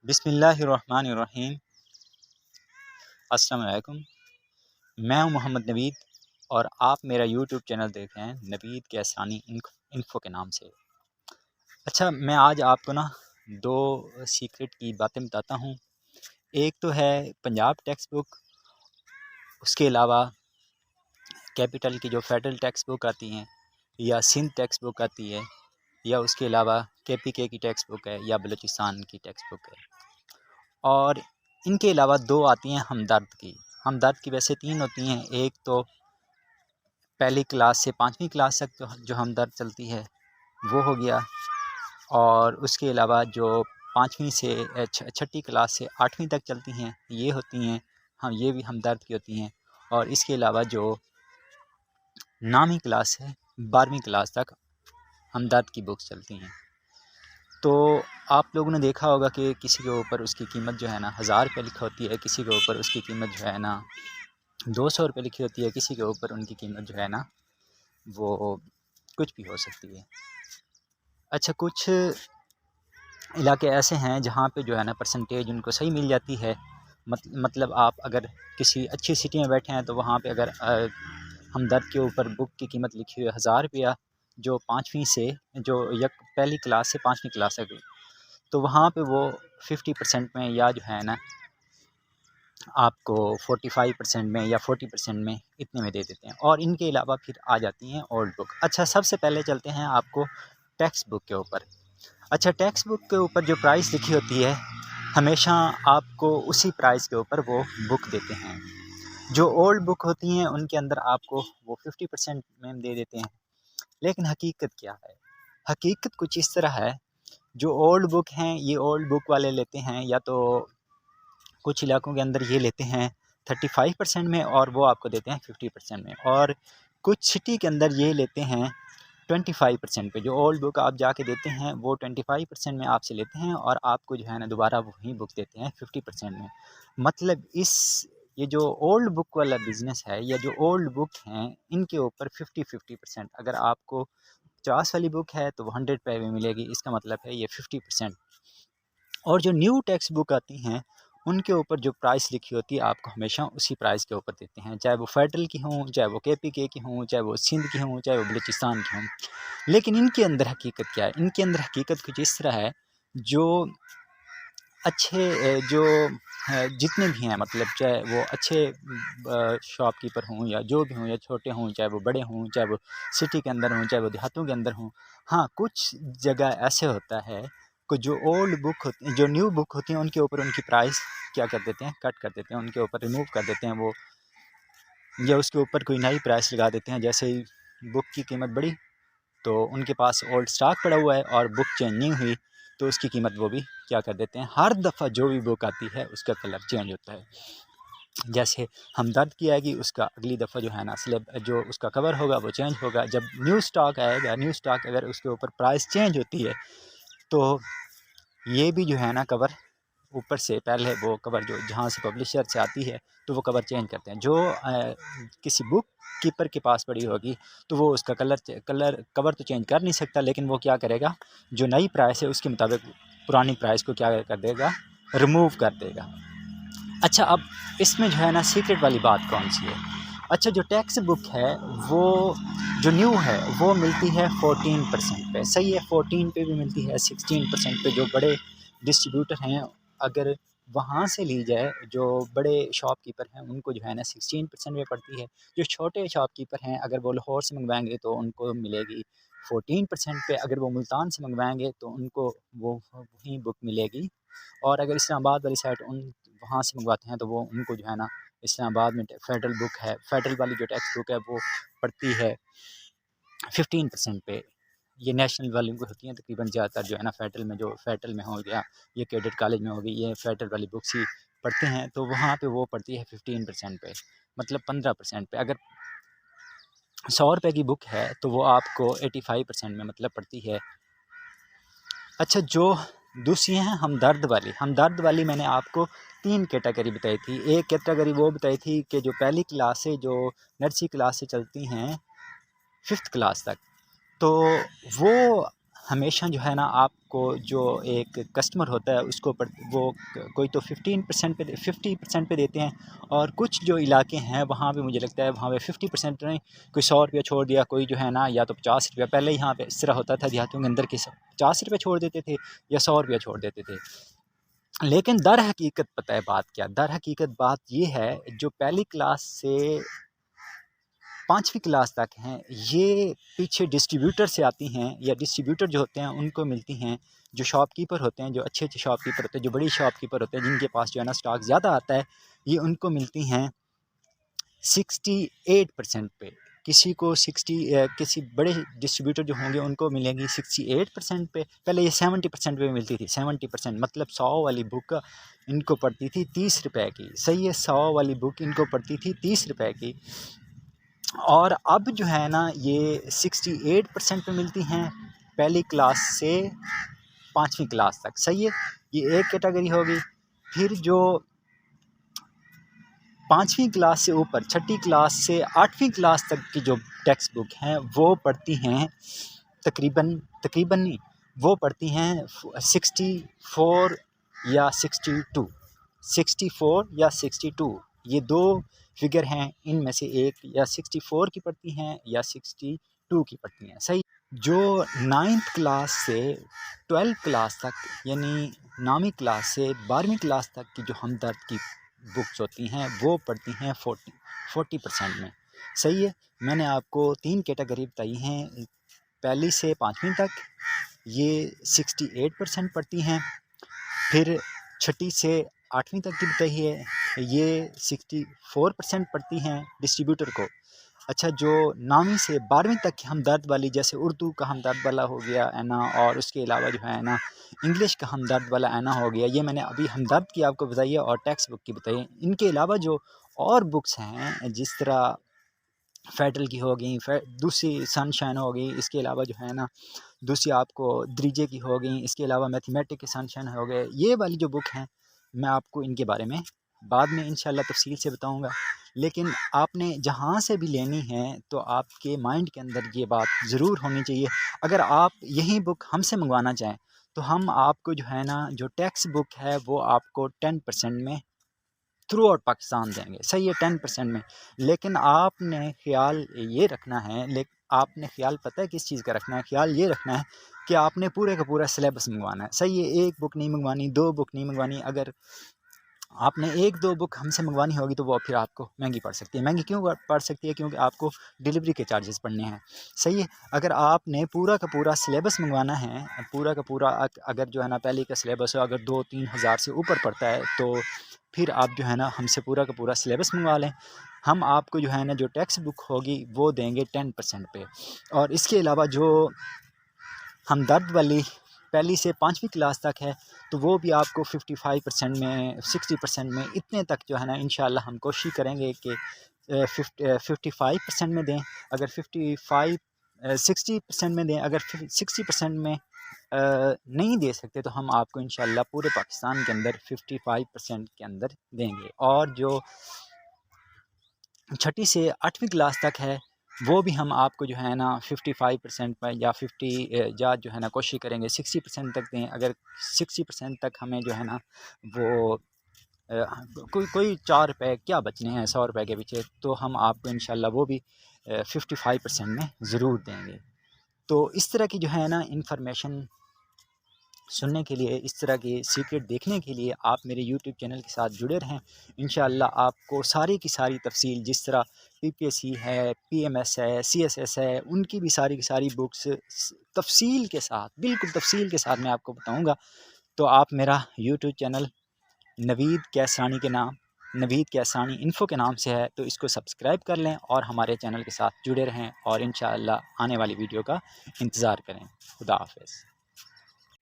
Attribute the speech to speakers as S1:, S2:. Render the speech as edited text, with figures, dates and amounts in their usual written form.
S1: बिस्मिल्लाहिर्रहमानिर्रहीम। अस्सलाम वालेकुम। मैं हूं मोहम्मद नवीद और आप मेरा यूट्यूब चैनल देख रहे हैं नवीद कैसानी इन्फो के नाम से। अच्छा, मैं आज आपको ना दो सीक्रेट की बातें बताता हूं। एक तो है पंजाब टेक्स्ट बुक, उसके अलावा कैपिटल की जो फेडरल टेक्स्ट बुक आती हैं, या सिंध टेक्स्ट बुक आती है, या उसके अलावा KPK की टेक्स्ट बुक है, या बलूचिस्तान की टेक्स्ट बुक है। और इनके अलावा दो आती हैं हमदर्द की। हमदर्द की वैसे तीन होती हैं। एक तो पहली क्लास से 5वीं क्लास तक जो हमदर्द चलती है वो हो गया, और उसके अलावा जो 5वीं से 6ठी क्लास से 8वीं तक चलती हैं ये होती हैं, हम ये भी हमदर्द की होती हैं। और इसके अलावा जो 9वीं क्लास से 12वीं क्लास तक हमदर्द की बुक्स चलती हैं। तो आप लोगों ने देखा होगा कि किसी के ऊपर उसकी कीमत जो है ना 1000 रुपये लिखी होती है, किसी के ऊपर उसकी कीमत जो है ना 200 रुपये लिखी होती है, किसी के ऊपर उनकी कीमत जो है ना वो कुछ भी हो सकती है। अच्छा, कुछ इलाके ऐसे हैं जहाँ पे जो है ना परसेंटेज उनको सही मिल जाती है। मतलब आप अगर किसी अच्छी सिटी में बैठे हैं तो वहाँ पे अगर हमदर्द के ऊपर बुक की कीमत लिखी हुई है 1000 रुपया, जो 5वीं से जो पहली क्लास से 5वीं क्लास तक, तो वहाँ पे वो 50% में, या जो है ना आपको 45% में या 40% में इतने में दे देते हैं। और इनके अलावा फिर आ जाती हैं ओल्ड बुक। अच्छा, सबसे पहले चलते हैं आपको टेक्स्ट बुक के ऊपर। अच्छा, टेक्स्ट बुक के ऊपर जो प्राइस लिखी होती है हमेशा आपको उसी प्राइस के ऊपर वो बुक देते हैं। जो ओल्ड बुक होती हैं उनके अंदर आपको वो 50% में दे देते हैं। लेकिन हकीकत क्या है? हकीकत कुछ इस तरह है, जो ओल्ड बुक हैं ये ओल्ड बुक वाले लेते हैं, या तो कुछ इलाकों के अंदर ये लेते हैं 35% में और वो आपको देते हैं 50% में, और कुछ सिटी के अंदर ये लेते हैं 25% पे। जो ओल्ड बुक आप जाके देते हैं वो 25% में आपसे लेते हैं, और आपको जो है ना दोबारा वही बुक देते हैं 50% में। मतलब ये जो ओल्ड बुक वाला बिज़नेस है, या जो ओल्ड बुक हैं इनके ऊपर 50-50%। अगर आपको 50 वाली बुक है तो वो 100 रुपये में मिलेगी, इसका मतलब है ये 50%। और जो न्यू टेक्स्ट बुक आती हैं उनके ऊपर जो प्राइस लिखी होती है आपको हमेशा उसी प्राइस के ऊपर देते हैं, चाहे वो फेडरल की हों, चाहे वो KPK की हों, चाहे वो सिंध की हों, चाहे वो बलूचिस्तान की हों। लेकिन इनके अंदर हकीकत क्या है? इनके अंदर हकीकत कुछ इस तरह है, जो अच्छे जो जितने भी हैं, मतलब चाहे वो अच्छे शॉपकीपर हों या जो भी हों, या छोटे हों, चाहे वो बड़े हों, चाहे वो सिटी के अंदर हों, चाहे वो देहातों के अंदर हों। हाँ, कुछ जगह ऐसे होता है कि जो ओल्ड बुक होती, जो न्यू बुक होती हैं उनके ऊपर उनकी प्राइस क्या कर देते हैं, कट कर देते हैं, उनके ऊपर रिमूव कर देते हैं वो, या उसके ऊपर कोई नई प्राइस लगा देते हैं। जैसे ही बुक की कीमत बढ़ी तो उनके पास ओल्ड स्टॉक पड़ा हुआ है और बुक चेंज नहीं हुई, तो उसकी कीमत वो भी क्या कर देते हैं। हर दफ़ा जो भी बुक आती है उसका कलर चेंज होता है। जैसे हमदर्द की आएगी, उसका अगली दफ़ा जो है ना स्लेब जो उसका कवर होगा वो चेंज होगा। जब न्यू स्टॉक आएगा, न्यू स्टॉक अगर उसके ऊपर प्राइस चेंज होती है तो ये भी जो है ना कवर ऊपर से पहले वो कवर जो जहाँ से पब्लिशर से आती है तो वो कवर चेंज करते हैं। जो किसी बुक कीपर के पास पड़ी होगी तो वो उसका कलर कवर तो चेंज कर नहीं सकता, लेकिन वो क्या करेगा, जो नई प्राइस है उसके मुताबिक पुरानी प्राइस को क्या कर देगा, रिमूव कर देगा। अच्छा, अब इसमें जो है ना सीक्रेट वाली बात कौन सी है? अच्छा, जो टेक्स्ट बुक है वो जो न्यू है वो मिलती है 14% पे, सही है, 14 पे भी मिलती है, 16% पे। जो बड़े डिस्ट्रीब्यूटर हैं अगर वहाँ से ली जाए, जो बड़े शॉपकीपर हैं उनको जो है ना 16% में पड़ती है। जो छोटे शॉपकीपर हैं अगर वो लाहौर से मंगवाएंगे तो उनको मिलेगी 14% पे, अगर वो मुल्तान से मंगवाएंगे तो उनको वो वही बुक मिलेगी। और अगर इस्लामाबाद वाली साइड वहाँ से मंगवाते हैं तो वो उनको जो है ना इस्लामाबाद में फेडरल बुक है, फेडरल वाली जो टेक्स्ट बुक है वो पड़ती है 15% पे। ये नेशनल वाली बुक होती हैं तकरीबन ज़्यादातर जो है ना फेडरल में, जो फेडरल में हो गया, ये कैडेट कॉलेज में होगी, ये फेडरल वाली बुक्स ही पढ़ते हैं, तो वहाँ पे वो पड़ती है 15% पे, मतलब 15% पे। अगर 100 रुपये की बुक है तो वो आपको 85% में मतलब पड़ती है। अच्छा, जो दूसरी हैं हमदर्द वाली मैंने आपको 3 कैटेगरी बताई थी। एक कैटेगरी वो बताई थी कि जो पहली क्लास से, जो नर्सरी क्लास से चलती हैं 5th क्लास तक, तो वो हमेशा जो है ना आपको जो एक कस्टमर होता है उसको वो कोई तो 15% पे 50% पे देते हैं, और कुछ जो इलाके हैं वहाँ पे मुझे लगता है वहाँ पे 50% नहीं, कोई 100 रुपया छोड़ दिया, कोई जो है ना या तो 50 रुपया। पहले यहाँ पे इस तरह होता था देहातों के अंदर कि 50 रुपये छोड़ देते थे या 100 रुपया छोड़ देते थे। लेकिन दर हकीकत पता है बात क्या, दर हकीकत बात ये है जो पहली क्लास से 5वीं क्लास तक हैं, ये पीछे डिस्ट्रीब्यूटर से आती हैं, या डिस्ट्रीब्यूटर जो होते हैं उनको मिलती हैं। जो शॉपकीपर होते हैं, जो अच्छे अच्छे शॉपकीपर होते हैं, जो बड़ी शॉपकीपर होते हैं, जिनके पास जो है ना स्टॉक ज़्यादा आता है, ये उनको मिलती हैं 68% पे। किसी को किसी बड़े डिस्ट्रीब्यूटर जो होंगे उनको मिलेंगी 68% पे। पहले ये 70% पे मिलती थी। 70% मतलब 100 वाली बुक इनको पड़ती थी 30 रुपए की। सही है, 100 वाली बुक इनको पड़ती थी 30 रुपए की। और अब जो है ना ये 68% पे मिलती हैं पहली क्लास से 5वीं क्लास तक। सही है, ये एक कैटेगरी होगी। फिर जो 5वीं क्लास से ऊपर, 6ठी क्लास से 8वीं क्लास तक की जो टेक्स्ट बुक हैं वो पढ़ती हैं तकरीबन तकरीबन नहीं, वो पढ़ती हैं 64 या 62, 64 या 62, ये दो फिगर हैं, इनमें से एक या 64 की पढ़ती हैं या 62 की पढ़ती हैं। सही। जो 9th क्लास से 12th क्लास तक, यानी 9वीं क्लास से 12वीं क्लास तक की जो हमदर्द की बुक्स होती हैं वो पढ़ती हैं 40% में। सही है, मैंने आपको 3 कैटेगरी बताई हैं। पहली से 5वीं तक ये 68% पढ़ती हैं। फिर 6ठी से 8वीं तक की बताई है, ये 64% पढ़ती हैं डिस्ट्रीब्यूटर को। अच्छा, जो 9वीं से 12वीं तक की हमदर्द वाली, जैसे उर्दू का हमदर्द वाला हो गया है ना, और उसके अलावा जो है ना इंग्लिश का हमदर्द वाला है ना हो गया, ये मैंने अभी हमदर्द की आपको बताई है और टेक्स्ट बुक की बताई है। इनके अलावा जो और बुक्स हैं, जिस तरह फेडरल की हो गई, दूसरी सनशाइन हो गई, इसके अलावा जो है ना दूसरी आपको दरीजे की हो गई, इसके अलावा मैथमेटिक के सनशाइन हो गए, ये वाली जो बुक हैं मैं आपको इनके बारे में बाद में इंशाल्लाह तफसील से बताऊंगा। लेकिन आपने जहाँ से भी लेनी है तो आपके माइंड के अंदर ये बात ज़रूर होनी चाहिए, अगर आप यही बुक हमसे मंगवाना चाहें तो हम आपको जो है ना जो टेक्स्ट बुक है वो आपको 10% में थ्रू आउट पाकिस्तान देंगे। सही है, 10% में। लेकिन आपने ख्याल ये रखना है, आपने ख्याल पता है किस चीज़ का रखना है, ख्याल ये रखना है कि आपने पूरे का पूरा सिलेबस मंगवाना है। सही है, एक बुक नहीं मंगवानी, 2 बुक नहीं मंगवानी। अगर आपने 1-2 बुक हमसे मंगवानी होगी तो वो फिर आपको महंगी पड़ सकती है। महंगी क्यों पड़ सकती है? क्योंकि आपको डिलीवरी के चार्जेस पड़ने हैं। सही है, अगर आपने पूरा का पूरा सिलेबस मंगवाना है, पूरा का पूरा अगर जो है ना पहले का सिलेबस हो, अगर 2-3 हज़ार से ऊपर पड़ता है तो फिर आप जो है ना हमसे पूरा का पूरा सिलेबस मंगवा लें। हम आपको जो है ना जो टेक्स्ट बुक होगी वो देंगे 10% पे। और इसके अलावा जो हमदर्द वाली पहली से 5वीं क्लास तक है तो वो भी आपको 55% में, 60% में, इतने तक जो है ना इंशाल्लाह हम कोशिश करेंगे कि 55% में दें। अगर 60% में दें, अगर 60% में नहीं दे सकते तो हम आपको इंशाल्लाह पूरे पाकिस्तान के अंदर 55% के अंदर देंगे। और जो 6ठी से 8वीं क्लास तक है वो भी हम आपको जो है ना 55% पर या 50 या जो है ना कोशिश करेंगे 60% तक दें। अगर 60% तक हमें जो है ना वो कोई 4 रुपये क्या बचने हैं 100 रुपये के पीछे, तो हम आपको इंशाल्लाह वो भी 55% में ज़रूर देंगे। तो इस तरह की जो है ना इंफॉर्मेशन सुनने के लिए, इस तरह के सीक्रेट देखने के लिए आप मेरे यूट्यूब चैनल के साथ जुड़े रहें। इंशाल्लाह आपको सारी की सारी तफसील, जिस तरह पीपीएससी है, पीएमएस है, सीएसएस है, उनकी भी सारी की सारी बुक्स तफसील के साथ, बिल्कुल तफसील के साथ मैं आपको बताऊँगा। तो आप मेरा यूट्यूब चैनल नवीद कैसानी के नाम, नवीद कैसानी इन्फ़ो के नाम से है, तो इसको सब्सक्राइब कर लें और हमारे चैनल के साथ जुड़े रहें और इंशाअल्लाह आने वाली वीडियो का इंतज़ार करें। खुदा हाफ़िज़।